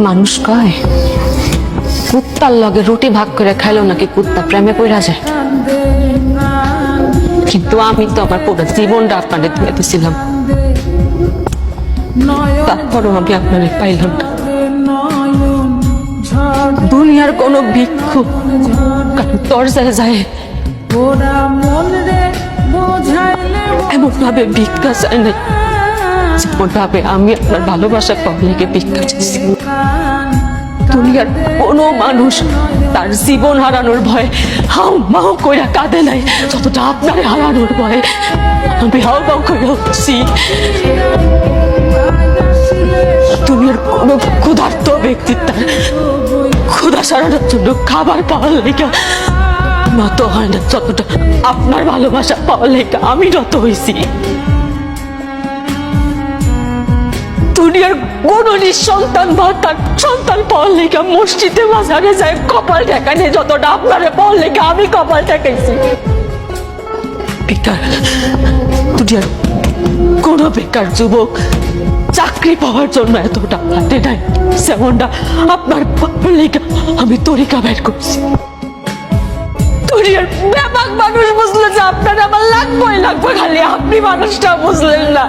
মানুষ কয় কুত্তার লগে রুটি ভাগ করে খাইলো নাকি কুত্তা প্রেমে পড়া যায়, কিন্তু আমি তো আমার পুরো জীবনটা আপনাদের দিয়ে দিয়েছিলাম, তারপরও আমি আপনাদের পাইলাম না। দুনিয়ার কোনো ভিক্ষু দরজায় যায় এমন ভাবে ভিক্ষা চায় না যেমন ভাবে আমি আপনার ভালোবাসা পাবলিকে ভিক্ষা চাইছি। দুনিয়ার কোনো মানুষ তার জীবন হারানোর ভয়ে হাউ মাউ কইরা কাঁদে নাই যতটা আপনার হারানোর ভয়ে আমি হাউ মাউ কইরা উঠছি। দুনিয়ার কোনো ক্ষুধার্ত ব্যক্তি তার ক্ষুধা সারানোর জন্য খাবার পাওয়ার লেগা নত হয় না যতটা আপনার ভালোবাসা পাওয়ার লেগা আমি নত হয়েছি। দুনিয়ার কোন নিঃসন্তান বা তার সন্তান পাওয়ার লেগা মসজিদে বাজারে যায় কপাল ঠেকানে যতটা আপনারে পাওয়ার লেগা আমি কপাল ঠেকাইছি। বেকার দুনিয়ার কোন বেকার যুবক চাকরি পাওয়ার জন্য এতটা হাতে নাই যেমনটা আপনার পাওয়ার লেগা আমি তরিকা বের করছি। দুনিয়ার ব্যাপক মানুষ বুঝলো যে আপনার আমার লাগবে খালি আপনি মানুষটা বুঝলেন না।